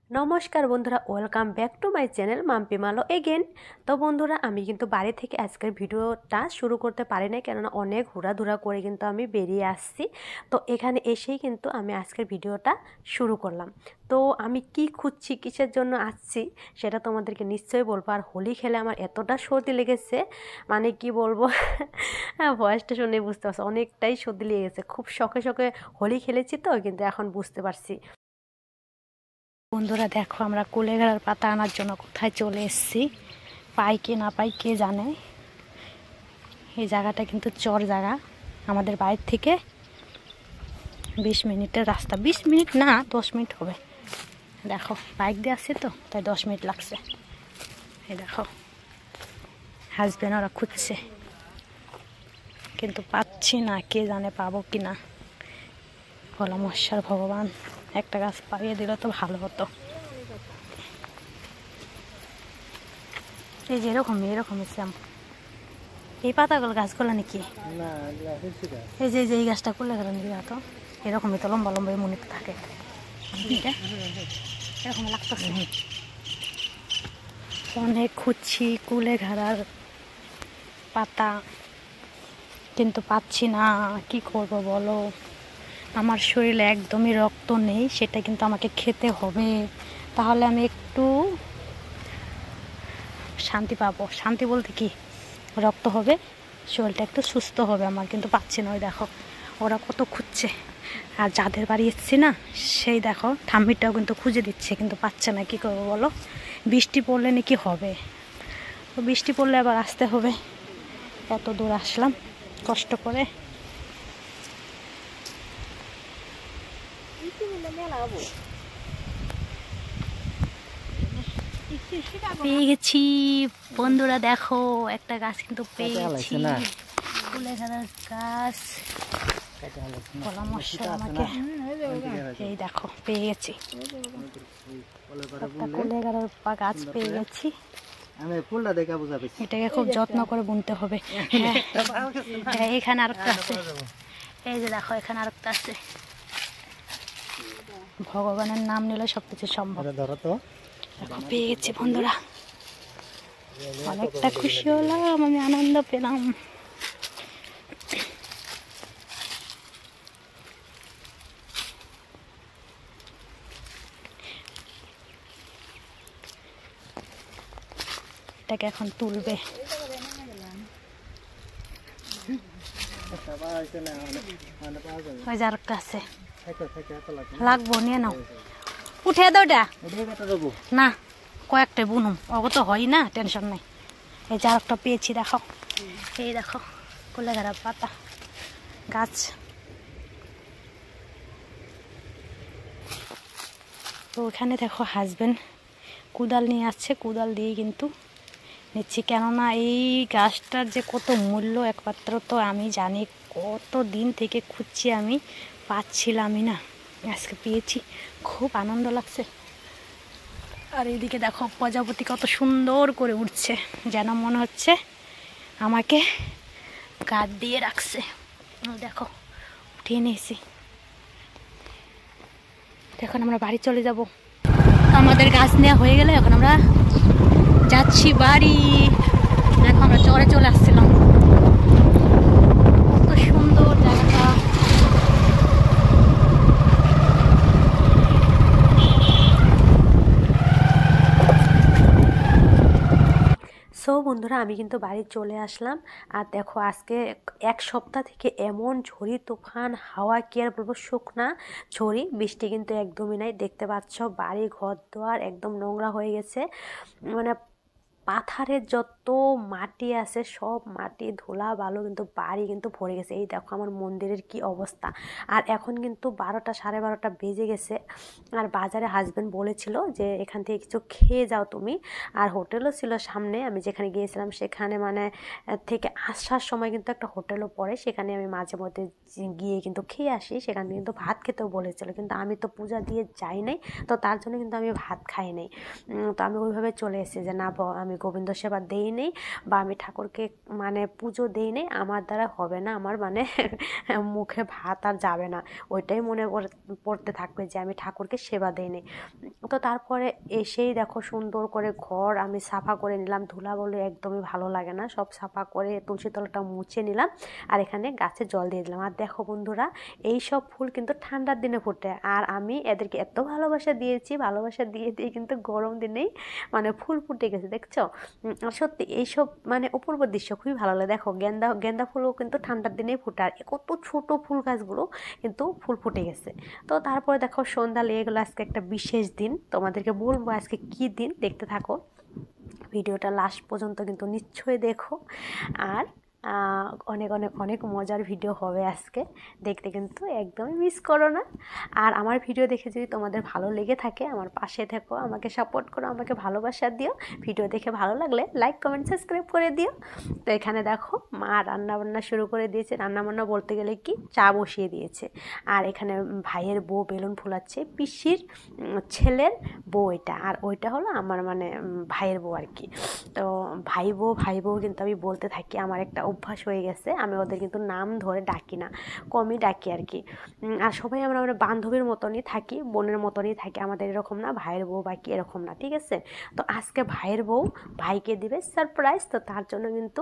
নমস্কার বন্ধুরা, welcome back to my channel Mampi Malo again. তো বন্ধুরা, আমি কিন্তু বাড়ি থেকে আজকের ভিডিওটা শুরু করতে পারি না, কেননা অনেক ঘোরাধুরা করে কিন্তু আমি বেরিয়ে আসছি। তো এখানে এসেই কিন্তু আমি আজকের ভিডিওটা শুরু করলাম। তো আমি কি খুঁজছি, কিসের জন্য আসছি, সেটা তোমাদেরকে নিশ্চয়ই বলবো। আর হোলি খেলে আমার এতটা সর্দি লেগেছে, মানে কি বলবো ভয়েসটা শুনে বুঝতে পারছো, অনেকটাই সর্দি লেগে গেছে। খুব শখে শখে হোলি খেলেছি তো, কিন্তু এখন বুঝতে পারছি। বন্ধুরা দেখো, আমরা কুলেখাড়ার পাতা আনার জন্য কোথায় চলে এসেছি, পাই কি না পাই কে জানে। এই জায়গাটা কিন্তু চর জায়গা, আমাদের বাড়ির থেকে 20 মিনিটের রাস্তা। 20 মিনিট না, 10 মিনিট হবে। দেখো বাইক দিয়ে আসছে তো, তাই 10 মিনিট লাগছে। এই দেখো হাজব্যান্ড ওরা খুঁজছে, কিন্তু পাচ্ছি না, কে জানে পাবো কি না। বলা মশার ভগবান, একটা গাছ পাইয়ে দিল তো ভালো হতো। এই যে এরকম সেম এই পাতাগুলো গাছগুলো নাকি, এই যে এই গাছটা করলে গেল নাকি, তো এরকমই তো লম্বা লম্বা মনে থাকে। এরকম লাগতেছে। অনেক খুঁজছি কুলেখাড়ার পাতা, কিন্তু পাচ্ছি না। কি করব বলো, আমার শরীরে একদমই রক্ত নেই, সেটা কিন্তু আমাকে খেতে হবে, তাহলে আমি একটু শান্তি পাবো। শান্তি বলতে কি, রক্ত হবে, শরীরটা একটু সুস্থ হবে আমার, কিন্তু পাচ্ছি না। ওই দেখো ওরা কত খুঁজছে, আর যাদের বাড়ি এসছি না, সেই দেখো ঠাম্মিটাও কিন্তু খুঁজে দিচ্ছে, কিন্তু পাচ্ছে না। কি করবো বলো, বৃষ্টি পড়লে নাকি হবে, তো বৃষ্টি পড়লে আবার আসতে হবে। এত দূর আসলাম কষ্ট করে। পেয়ে গেছি বন্ধুরা, দেখো একটা গাছ কিন্তু পেয়েছি, কুলেখাড়ার গাছ। আমাকে এই দেখো পেয়ে গেছি, কুলেখাড়ার গাছ পেয়ে গেছি। এটাকে খুব যত্ন করে বুনতে হবে। হ্যাঁ, এখানে আরেকটা আছে, এই যে দেখো এখানে আরেকটা আছে। ভগবানের নাম নিলে সবকিছু সম্ভব। দেখো পেয়ে গেছি বন্ধুরা, অনেকটা খুশি হলাম, আমি আনন্দ পেলাম। এটাকে এখন তুলবে। ওই যে আরেকটা আছে, লাগবো, নিয়ে নাও, উঠে দাও। না, কয়েকটাই বুনুম, অগো তো হয় না, টেনশন নেই। এই যে আরেকটা পেয়েছি, দেখো এই দেখো কুলেখাড়ার পাতা গাছ। তো ওখানে দেখো হাজবেন্ড কুদাল নিয়ে আসছে, কুদাল দিয়ে কিন্তু নিচ্ছি, কেননা এই গাছটার যে কত মূল্য একমাত্র তো আমি জানি। কত দিন থেকে খুঁজছি আমি, পাচ্ছিলামই না, আজকে পেয়েছি, খুব আনন্দ লাগছে। আর এইদিকে দেখো প্রজাপতি কত সুন্দর করে উঠছে, যেন মনে হচ্ছে আমাকে গাছ দিয়ে রাখছে। দেখো উঠিয়ে নিয়েছি। এখন আমরা বাড়ি চলে যাব। আমাদের গাছ নেওয়া হয়ে গেলে এখন আমরা যাচ্ছি বাড়ি। দেখো আমরা চরে চলে আসছিলাম, কত সুন্দর জায়গাটা। সো বন্ধুরা, আমি কিন্তু বাড়ি চলে আসলাম। আর দেখো আজকে 1 সপ্তাহ থেকে এমন ঝড়ি তুফান হাওয়া, কি আর বলবো, শুকনা ঝড়ি, বৃষ্টি কিন্তু একদমই নাই। দেখতে পাচ্ছ বাড়ি ঘর দোয়ার একদম নোংরা হয়ে গেছে, মানে পাথারের যত মাটি আছে সব মাটি ধুলা বালু কিন্তু বাড়ি কিন্তু ভরে গেছে। এই দেখো আমার মন্দিরের কি অবস্থা। আর এখন কিন্তু 12টা 12:30 বেজে গেছে। আর বাজারে হাজবেন্ড বলেছিল যে এখান থেকে কিছু খেয়ে যাও তুমি। আর হোটেলও ছিল সামনে, আমি যেখানে গিয়েছিলাম সেখানে মানে থেকে আসার সময় কিন্তু একটা হোটেলও পড়ে, সেখানে আমি মাঝে মধ্যে গিয়ে কিন্তু খেয়ে আসি। সেখানে কিন্তু ভাত খেতেও বলেছিল, কিন্তু আমি তো পূজা দিয়ে যাই নাই, তো তার জন্য কিন্তু আমি ভাত খাই নাই। তো আমি ওইভাবে চলে এসেছি যে না, আমি আমি গোবিন্দ সেবা দেই নেই বা আমি ঠাকুরকে মানে পুজো দেই নেই, আমার দ্বারা হবে না, আমার মানে মুখে ভাত আর যাবে না, ওইটাই মনে পড়তে থাকবে যে আমি ঠাকুরকে সেবা দেই নেই। তো তারপরে এসেই দেখো সুন্দর করে ঘর আমি সাফা করে নিলাম, ধুলা বলে একদমই ভালো লাগে না, সব সাফা করে তুলসী তলাটা মুছে নিলাম আর এখানে গাছে জল দিয়ে দিলাম। আর দেখো বন্ধুরা, এই সব ফুল কিন্তু ঠান্ডার দিনে ফোটে আর আমি এদেরকে এত ভালোবাসা দিয়েছি, ভালোবাসা দিয়ে দিয়ে কিন্তু গরম দিনেই মানে ফুল ফুটে গেছে, দেখছো? আর সত্যি এইসব মানে অপূর্ব দৃশ্য খুবই ভালো লাগে। দেখো গেন্দা গেন্দা ফুলও কিন্তু ঠান্ডার দিনেই ফোটে আর কত ছোট ফুল গাছগুলো কিন্তু ফুল ফুটে গেছে। তো তারপরে দেখো সন্ধ্যা লেগে গেলো, আজকে একটা বিশেষ দিন, তোমাদেরকে বলবো আজকে কি দিন, দেখতে থাকো ভিডিওটা লাস্ট পর্যন্ত কিন্তু নিশ্চয়ই দেখো। আর অনেক অনেক অনেক মজার ভিডিও হবে আজকে, দেখতে কিন্তু একদমই মিস করো না। আর আমার ভিডিও দেখে যদি তোমাদের ভালো লেগে থাকে আমার পাশে থেকো, আমাকে সাপোর্ট করো, আমাকে ভালোবাসা দিও। ভিডিও দেখে ভালো লাগলে লাইক কমেন্ট সাবস্ক্রাইব করে দিও। তো এখানে দেখো মা রান্নাবান্না শুরু করে দিয়েছে, রান্নাবান্না বলতে গেলে কি চা বসিয়ে দিয়েছে। আর এখানে ভাইয়ের বউ বেলুন ফুলাচ্ছে, পিসির ছেলের বউ এটা, আর ওইটা হলো আমার মানে ভাইয়ের বউ আর কি। তো ভাই বউ কিন্তু আমি বলতে থাকি, আমার একটা অভ্যাস হয়ে গেছে, আমি ওদের কিন্তু নাম ধরে ডাকি না, কমই ডাকি আর কি। আর সবাই আমরা মানে বান্ধবীর মতনই থাকি, বোনের মতনই থাকি, আমাদের এরকম না ভাইয়ের বউ বা কি এরকম না, ঠিক আছে? তো আজকে ভাইয়ের বউ ভাইকে দিবে সারপ্রাইজ, তো তার জন্য কিন্তু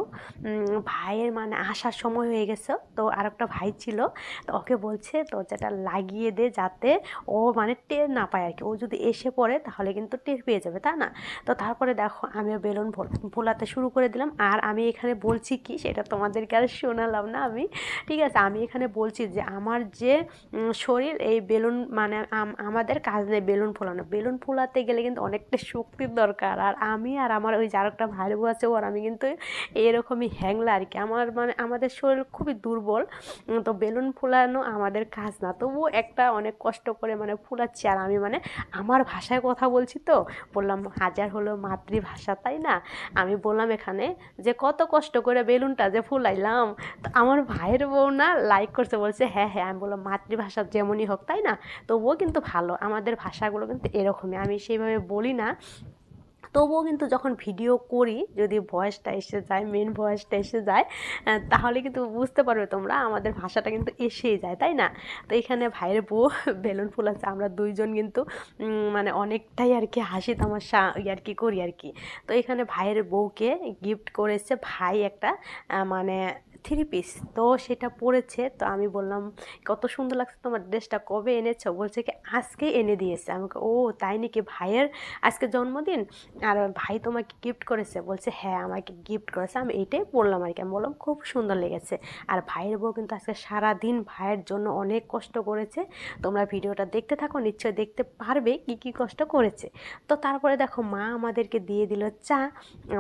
ভাইয়ের মানে আসার সময় হয়ে গেছে। তো আর একটা ভাই ছিল, তো ওকে বলছে তো যেটা লাগিয়ে দে যাতে ও মানে টের না পায় আর কি, ও যদি এসে পড়ে তাহলে কিন্তু টের পেয়ে যাবে, তাই না? তো তারপরে দেখো আমিও বেলুন ভোলাতে শুরু করে দিলাম। আর আমি এখানে বলছি কি সেটা তোমাদেরকে আর শোনালাম না আমি, ঠিক আছে? আমি এখানে বলছি যে আমার যে শরীর এই বেলুন মানে আমাদের কাজ নেই বেলুন ফোলানো, বেলুন ফোলাতে গেলে কিন্তু অনেকটা শক্তির দরকার। আর আমি আর আমার ওই যার একটা ভাই বউ আছে ওর আমি কিন্তু এরকমই হ্যাংলা আর কি, আমার মানে আমাদের শরীর খুবই দুর্বল। তো বেলুন ফোলানো আমাদের কাজ না, তবুও একটা অনেক কষ্ট করে মানে ফুলাচ্ছি। আর আমি মানে আমার ভাষায় কথা বলছি, তো বললাম হাজার হলো মাতৃভাষা, তাই না? আমি বললাম এখানে যে কত কষ্ট করে বেলুনটা যে ফুলাইলাম। তো আমার ভাইয়ের বউ না লাইক করছে, বলছে হ্যাঁ হ্যাঁ। আমি বললাম মাতৃভাষা যেমনই হোক, তাই না? তবুও কিন্তু ভালো, আমাদের ভাষাগুলো কিন্তু এরকমই, আমি সেইভাবে বলি না। তবুও কিন্তু যখন ভিডিও করি যদি ভয়েসটা এসে যায়, মেন ভয়েসটা এসে যায়, তাহলে কিন্তু বুঝতে পারবে তোমরা আমাদের ভাষাটা কিন্তু এসেই যায়, তাই না? তো এখানে ভাইয়ের বউ বেলুন ফুলাচ্ছে, আমরা দুইজন কিন্তু মানে অনেকটাই আর কি হাসি তামাশা আর কি করি আর কি। তো এখানে ভাইয়ের বউকে গিফট করেছে ভাই একটা মানে থ্রি পিস, তো সেটা পরেছে। তো আমি বললাম কত সুন্দর লাগছে তোমার ড্রেসটা, কবে এনেছো? বলছে কি আজকে এনে দিয়েছে। আমাকে ও তাই নাকি, ভাইয়ের আজকে জন্মদিন আর ভাই তোমাকে গিফট করেছে? বলছে হ্যাঁ আমাকে গিফট করেছে। আমি এইটাই বললাম আর কি, আমি বললাম খুব সুন্দর লেগেছে। আর ভাইয়ের বউ কিন্তু আজকে সারাদিন ভাইয়ের জন্য অনেক কষ্ট করেছে, তোমরা ভিডিওটা দেখতে থাকো নিশ্চয়ই দেখতে পারবে কি কি কষ্ট করেছে। তো তারপরে দেখো মা আমাদেরকে দিয়ে দিল চা,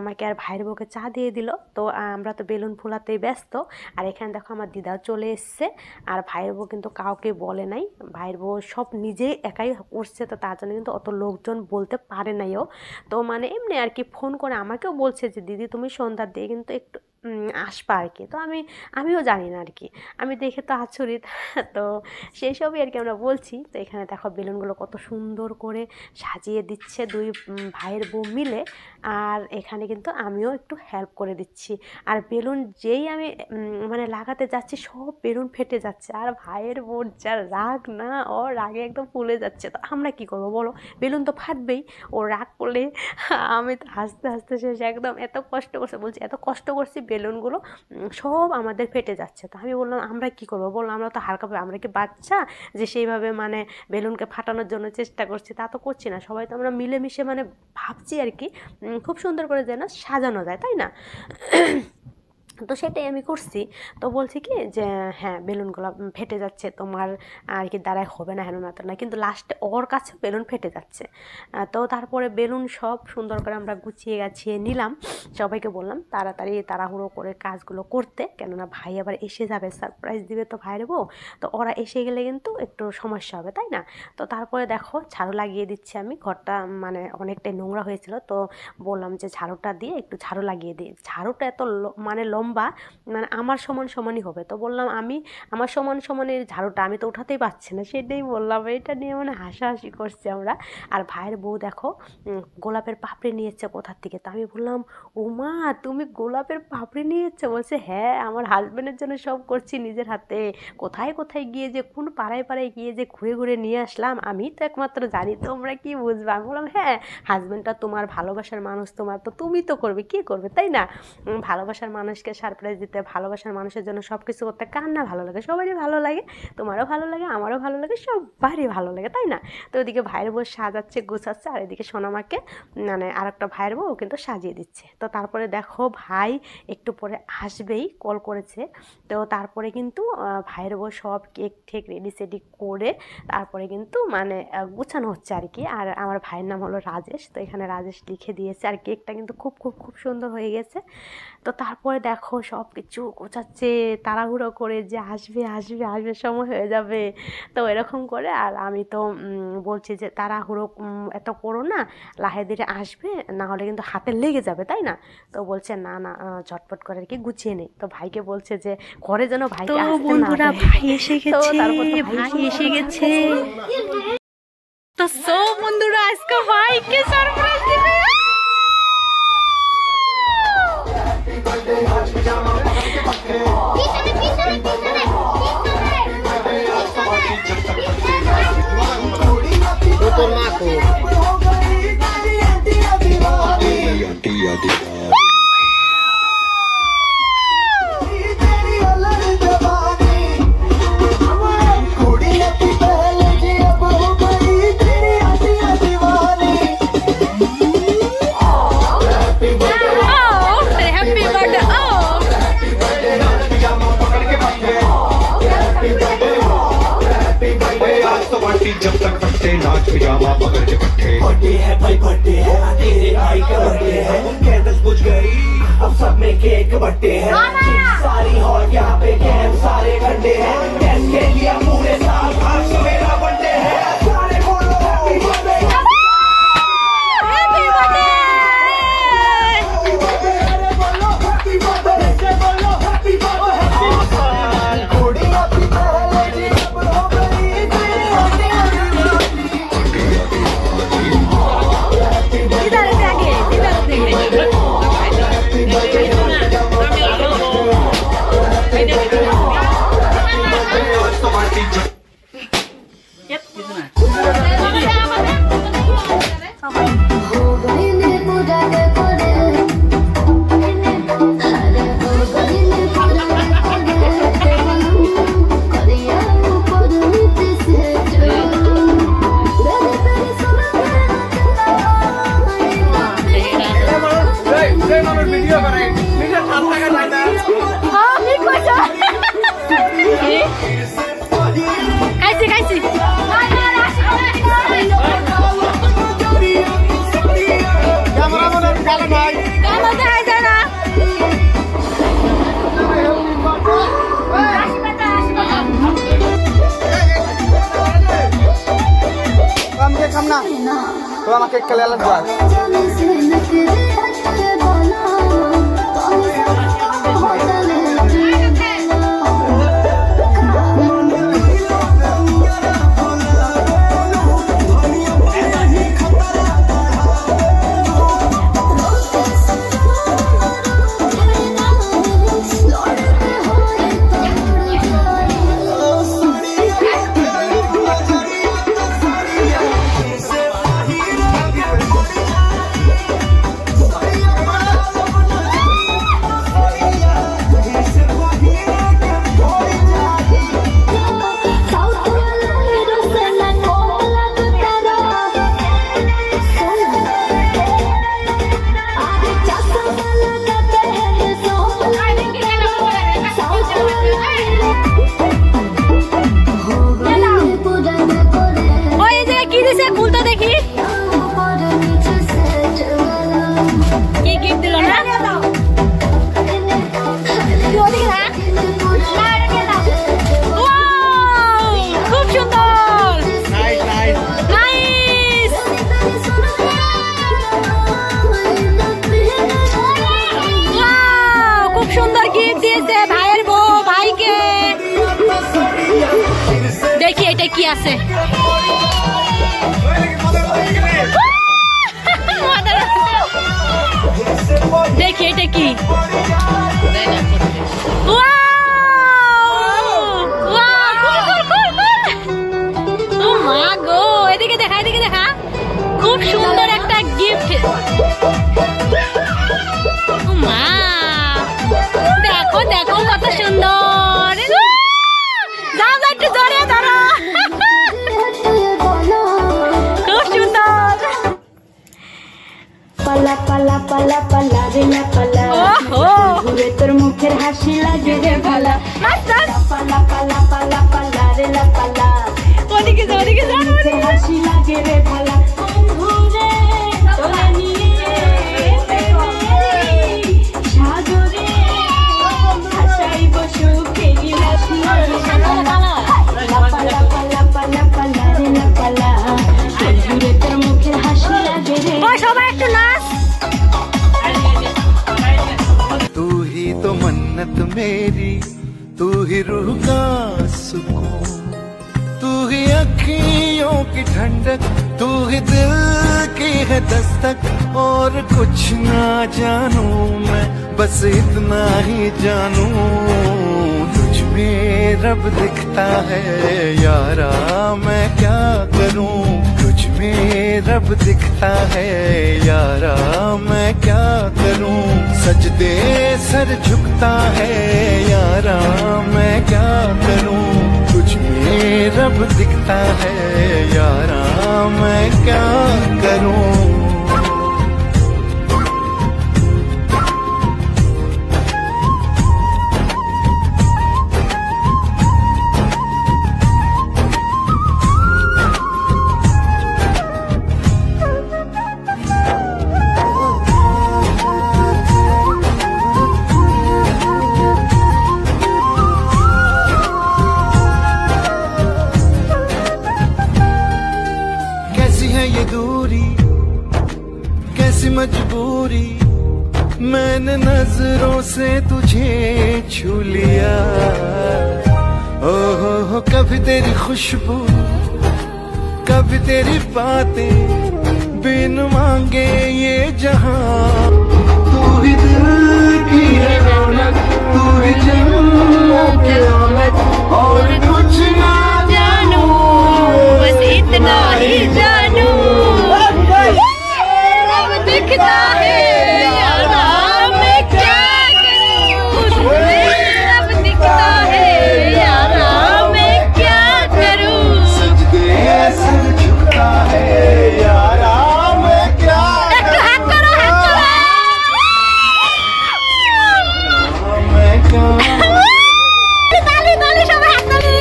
আমাকে আর ভাইয়ের বউকে চা দিয়ে দিল। তো আমরা তো বেলুন ফোলাতেই ব্যস্ত। আর এখানে দেখো আমার দিদাও চলে এসছে, আর ভাইয়ের বউ কিন্তু কাউকে বলে নাই, ভাইয়ের বউ সব নিজেই একাই করছে, তো তার জন্য কিন্তু অত লোকজন বলতে পারে নাইও। তো মানে এমনি আর কি ফোন করে আমাকেও বলছে যে দিদি তুমি সন্ধ্যার দিয়ে কিন্তু একটু আসবা আর কি। তো আমিও জানি না আর কি, আমি দেখে তো আচরিত। তো সেই সবই আর কি আমরা বলছি। তো এখানে দেখো বেলুনগুলো কত সুন্দর করে সাজিয়ে দিচ্ছে দুই ভাইয়ের বউ মিলে। আর এখানে কিন্তু আমিও একটু হেল্প করে দিচ্ছি। আর বেলুন যেই আমি মানে লাগাতে যাচ্ছি সব বেলুন ফেটে যাচ্ছে, আর ভাইয়ের বোন যা রাগ না, ও রাগে একদম ফুলে যাচ্ছে। তো আমরা কি করবো বলো, বেলুন তো ফাটবেই, ও রাগ করলে। আমি তো হাসতে হাসতে শেষ একদম, এত কষ্ট করছে, বলছি এত কষ্ট করছি বেলুনগুলো সব আমাদের ফেটে যাচ্ছে। তো আমি বললাম আমরা কি করবো বললো, আমরা তো হালকা পাবে, আমরা কি বাচ্চা যে সেইভাবে মানে বেলুনকে ফাটানোর জন্য চেষ্টা করছি, তা তো করছি না, সবাই তো আমরা মিলেমিশে মানে ভাবছি আর কি খুব সুন্দর করে যেন সাজানো যায়, তাই না? তো সেটাই আমি করছি। তো বলছি কি যে হ্যাঁ বেলুনগুলো ফেটে যাচ্ছে, তোমার আর কি দ্বারাই হবে না, হেন না তো না, কিন্তু লাস্টে ওর কাছে বেলুন ফেটে যাচ্ছে। তো তারপরে বেলুন সব সুন্দর করে আমরা গুছিয়ে গাছিয়ে নিলাম, সবাইকে বললাম তাড়াতাড়ি তাড়াহুড়ো করে কাজগুলো করতে, কেননা ভাই আবার এসে যাবে, সারপ্রাইজ দিবে তো ভাইয়ের বউ, তো ওরা এসে গেলে কিন্তু একটু সমস্যা হবে, তাই না? তো তারপরে দেখো ঝাড়ু লাগিয়ে দিচ্ছি আমি, ঘরটা মানে অনেকটাই নোংরা হয়েছিল, তো বললাম যে ঝাড়ুটা দিয়ে একটু ঝাড়ু লাগিয়ে দিই। ঝাড়ুটা এত মানে লম্বা লম্বা, মানে আমার সমান সমানই হবে। তো বললাম আমি আমার সমান সমানের ঝাড়ুটা আমি তো উঠাতেই পারছি না, সেটাই বললাম। এটা নিয়ে মানে হাসাহাসি করছি আমরা। আর ভাইয়ের বউ দেখো গোলাপের পাপড়ি নিয়েছে কোথার থেকে। তো আমি বললাম, ওমা তুমি গোলাপের পাপড়ি নিয়েছো? বলছে হ্যাঁ, আমার হাজব্যান্ডের জন্য সব করছি নিজের হাতে। কোথায় কোথায় গিয়ে যে কোন পাড়ায় পাড়ায় গিয়ে যে ঘুরে ঘুরে নিয়ে আসলাম, আমি তো একমাত্র জানি, তোমরা কি বুঝবে। আমি বললাম হ্যাঁ, হাজব্যান্ডটা তোমার ভালোবাসার মানুষ, তোমার তো তুমি তো করবে, কি করবে তাই না? ভালোবাসার মানুষকে সারপ্রাইজ দিতে, ভালোবাসার মানুষের জন্য সব কিছু করতে কার না ভালো লাগে? সবারই ভালো লাগে, তোমারও ভালো লাগে, আমারও ভালো লাগে, সবারই ভালো লাগে তাই না? তো ওদিকে ভাইয়ের বউ সাজাচ্ছে গোছাচ্ছে, আর এদিকে সোনামাকে মানে আর একটা ভাইয়ের বউ কিন্তু সাজিয়ে দিচ্ছে। তো তারপরে দেখো ভাই একটু পরে আসবেই, কল করেছে। তো তারপরে কিন্তু ভাইয়ের বউ সব কেক ঠেক রেডি সেডি করে তারপরে কিন্তু মানে গুছানো হচ্ছে আর কি। আর আমার ভাইয়ের নাম হলো রাজেশ, তো এখানে রাজেশ লিখে দিয়েছে। আর কেকটা কিন্তু খুব খুব খুব সুন্দর হয়ে গেছে। তো তারপরে দেখো সব কিছু গোছাচ্ছে তাড়াহুড়ো করে, যে আসবে আসবে আসবে সময় হয়ে যাবে, তো এরকম করে। আর আমি তো বলছি যে তাড়াহুড়ো এত করো না, লাহে ধীরে আসবে, না হলে কিন্তু হাতে লেগে যাবে তাই না? তো বলছে না না ঝটপট করে আর কি গুছিয়ে নেই। তো ভাইকে বলছে যে ঘরে যেন ভাইকে আসতে না দেয়। ভাই এসে গেছে, তারপর ভাই এসে গেছে। তো সো বন্ধুরা আজকে ভাইকে সারপ্রাইজ দিবে। जब तक फटते नाच पिजामा पकड़ के पट्टे। बर्थडे है भाई बर्थडे है, तेरे भाई का बर्थडे है। कैंडल्स बुझ गई, अब सब में केक बट्टे हैं। सारी हॉल यहाँ पे कैम सारे ठंडे हैं। कैम के लिए पूरे साल आज मेरा बर्थडे है। सारे बोलो happy birthday, happy birthday, happy birthday, बोलो हैप्पी बर्थडे, बोलो हैप्पी बर्थडे। थोड़ी अपनी पहले जी अब हो गई तेरी हड्डी इधर से आगे, इधर से তো আমাকে খেলালে যায়। আসছে। দেখি এটা কি? এদিকে দেখা, এদিকে দেখা, খুব সুন্দর একটা গিফট। মা দেখো দেখো কত সুন্দর। যাও যাও একটু জোরে ধরো, খুব সুন্দর। পালা পালা পালা পালা রে না পালা, ঘুরে তোর মুখের হাসি লাগে রে ভালা। পালা পালা পালা পালা রে না পালা, ওদিকে যাও, ওদিকে যাও, মুখের হাসি লাগে রে ভালা। ঘুরে তোরা নিয়ে সাগরে হাসাইব সুখেরি হাসি লাগে রে ভালা। পালা পালা পালা পালা রে না পালা, ঘুরে তোর মুখের হাসি লাগে রে। সবাই একটু নাচ। तू ही तो मन्नत मेरी, तू ही रूह का सुकून, तू ही अखियों की ठंडक, तू ही दिल की है दस्तक। और कुछ ना जानू मैं, बस इतना ही जानू, तुझ में रब दिखता है यारा, मैं क्या करूं। तुझ में रब दिखता है यारा, मैं क्या करूं। सजदे सर झुकता है यारा, मैं क्या करूं। तुझ में रब दिखता है यारा, मैं क्या करूं। ये दूरी कैसी मजबूरी, मैंने नजरों से तुझे छू लिया। ओ हो कभी तेरी खुशबू, कभी तेरी बातें, बिन मांगे ये जहां। तू ही दिल की है रौनक, तू ही जन्मों की रौनक, और कुछ ना जानू, बस इतना ही जानू। रब दिखता है यारा, मैं क्या करूं। रब दिखता है यारा, मैं क्या करूं। सजदे सर झुकता है यारा, मैं क्या हाथ करो, हाथ करो। मैं क्या ताली ताली সবাই হাত তালি।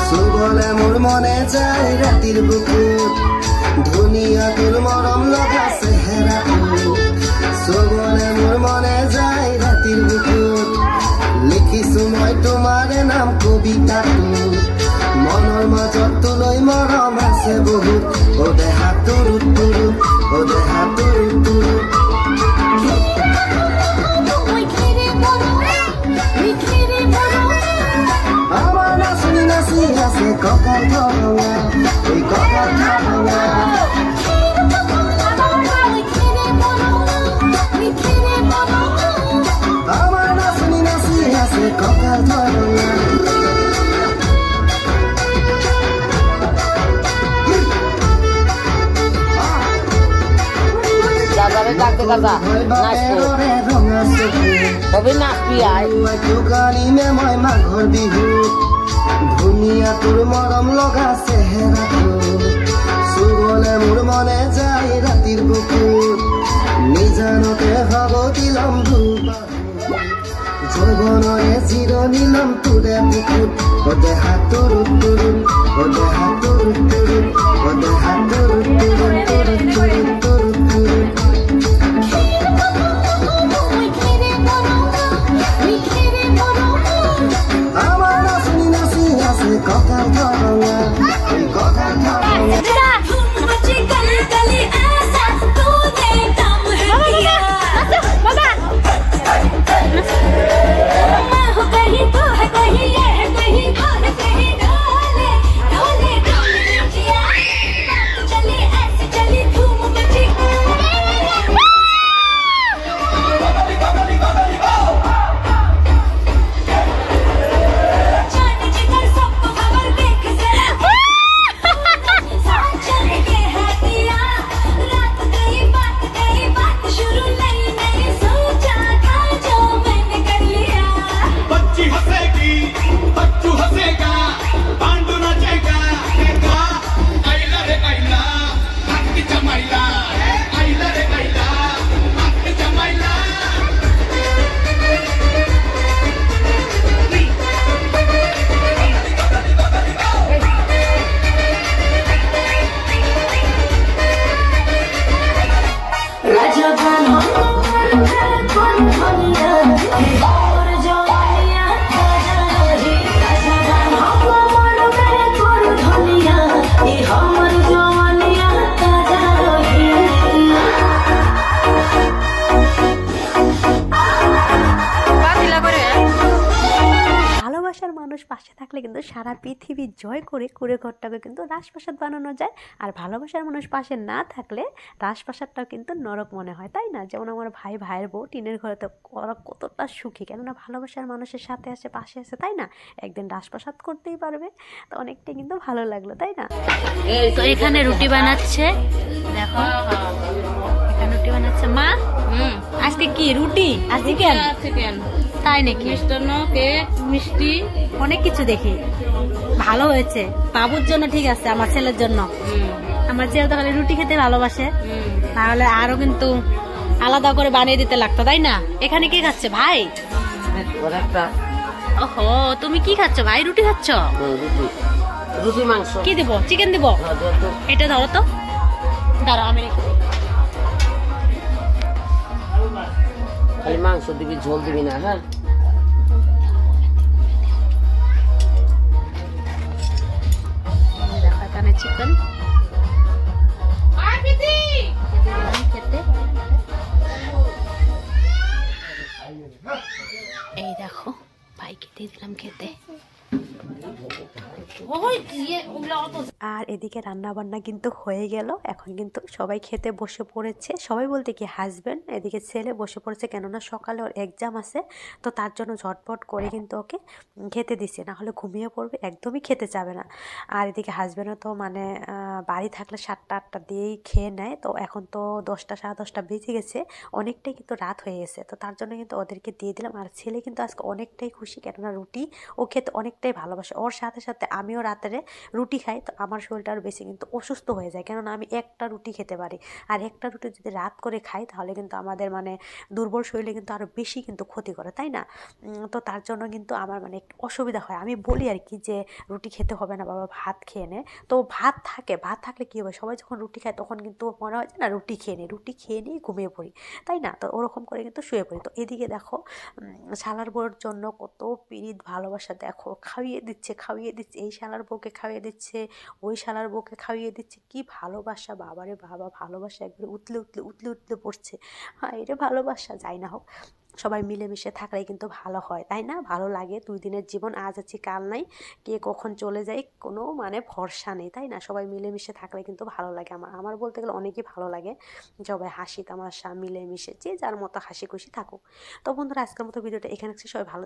সুবলে মোর মনে যায় রাতির বুকুত, ধুনিয়া তোর মরম লগা চেহেরা। সুবলে মোর মনে যায় রাতির বুকুত, লিখিছো মই তোমাৰ নাম কবিতাটোত। মনৰ মাজত তোলৈ মৰম আছে বহুত, ও দেহা তুৰুত তুৰুত, ও দেহা তুৰুত তুৰুত। আমার নাচনি নাচি আছে ককাল ধরঙা, ওই ককাল ধরঙা। আমার নাচনি নাচি আছে ককাল ধরঙা। মাঘৰ বিহু ধুনীয়া তোৰ মৰম লগা চেহেৰাটো। চুবলে মোৰ মনে যায় ৰাতিৰ বুকুত, নিজানতে হব দিলম যৌৱনৰে জিৰণি লম তোৰে বুকুত। ও দেহা তুৰুত তুৰুত, ও দেহা তুৰুত তুৰুত, ও দেহা তুৰুত তুৰুত তুৰুত তুৰুত তুৰুত তুৰুত। আমার নাচনি নাচি আছে ককাল ধরঙা, ওই ককাল ধরঙা। বাবা ভালোবাসার মানুষ পাশে থাকলে কিন্তু সারা পৃথিবী জয় করে কুঁড়ে ঘরটাকে কিন্তু রাজপ্রাসাদ বানানো যায়। আর ভালোবাসার মানুষ পাশে না থাকলে রাজপ্রাসাদটাও কিন্তু নরক মনে হয়, তাই না? যেমন আমার ভাইয়ের বউ টিনের ঘরে, তো ওরা কতটা সুখী, কেননা ভালোবাসার মানুষের সাথে আছে, পাশে আছে, তাই না? একদিন রাজপ্রাসাদ করতেই পারবে। তো অনেকটাই কিন্তু ভালো লাগলো, তাই না? তো এখানে রুটি বানাচ্ছে, দেখো এখানে রুটি বানাচ্ছে মা। আজকে কি রুটি? আজকে কেন? তাই নাকি? মিষ্টান্ন, কেক, মিষ্টি, অনেক কিছু দেখি। ভালো হয়েছে বাবুর জন্য, ঠিক আছে, আমার ছেলের জন্য। আমার ছেলে তো খালি রুটি খেতে ভালোবাসে, তাহলে আরো কিন্তু আলাদা করে বানিয়ে দিতে লাগতো, তাই না? এখানে কে খাচ্ছে ভাই? ওহো, তুমি কি খাচ্ছ ভাই? রুটি খাচ্ছ? রুটি মাংস। কি দিব? চিকেন দিব? এটা ধরো তো, দাঁড়াও আমি রেখে দিই। খালি মাংস দিবি, ঝোল দিবি না? হ্যাঁ, দেখো এখানে চিকেন খেতে। এই দেখো ভাইকে দিয়ে দিলাম খেতে। আর এদিকে রান্না বান্না কিন্তু হয়ে গেল, এখন কিন্তু সবাই খেতে বসে পড়েছে। সবাই বলতে কি হাজব্যান্ড, এদিকে ছেলে বসে পড়েছে, কেননা সকালে ওর এক্সাম আছে, তো তার জন্য ঝটপট করে কিন্তু ওকে খেতে দিচ্ছে, না হলে ঘুমিয়ে পড়বে, একদমই খেতে চাবে না। আর এদিকে হাজব্যান্ডও তো মানে বাড়ি থাকলে 7টা-8টা দিয়েই খেয়ে নেয়, তো এখন তো 10টা সাড়ে 10টা বেজে গেছে, অনেকটাই কিন্তু রাত হয়ে গেছে, তো তার জন্য কিন্তু ওদেরকে দিয়ে দিলাম। আর ছেলে কিন্তু আজকে অনেকটাই খুশি, কেননা রুটি ও খেতে অনেকটাই ভালোবাসে। ওর সাথে সাথে আমিও রাত্রে রুটি খাই, তো আমার শরীরটা আরও বেশি কিন্তু অসুস্থ হয়ে যায়, কেননা আমি একটা রুটি খেতে পারি। আর একটা রুটি যদি রাত করে খাই তাহলে কিন্তু আমাদের মানে দুর্বল শরীরে কিন্তু আরও বেশি কিন্তু ক্ষতি করে, তাই না? তো তার জন্য কিন্তু আমার মানে একটু অসুবিধা হয়। আমি বলি আর কি যে রুটি খেতে হবে না বাবা, ভাত খেয়ে নে। তো ভাত থাকলে কী হবে, সবাই যখন রুটি খায় তখন কিন্তু মনে হয় যে না রুটি খেয়ে নিয়ে ঘুমিয়ে পড়ি, তাই না? তো ওরকম করে কিন্তু শুয়ে পড়ি। তো এদিকে দেখো শালার বউর জন্য কত পীড়িত ভালোবাসা, দেখো খাইয়ে দিচ্ছে। এই শালার বউকে খাইয়ে দিচ্ছে, ওই শালার বউকে খাইয়ে দিচ্ছে, কি ভালোবাসা বাবারে বাবা, ভালোবাসা একবারে উতলে পড়ছে। হ্যাঁ, এটা ভালোবাসা যাই না হোক, সবাই মিলেমিশে থাকলেই কিন্তু ভালো হয়, তাই না? ভালো লাগে। 2 দিনের জীবন, আজ আছি কাল নাই, কে কখন চলে যায় কোনো মানে ভরসা নেই, তাই না? সবাই মিলেমিশে থাকলে কিন্তু ভালো লাগে। আমার বলতে গেলে অনেকই ভালো লাগে, সবাই হাসি তামাশা মিলেমিশে যে যার মতো হাসি খুশি থাকুক। তো বন্ধুরা, আজকের মতো ভিডিওটা এখানে সবাই ভালো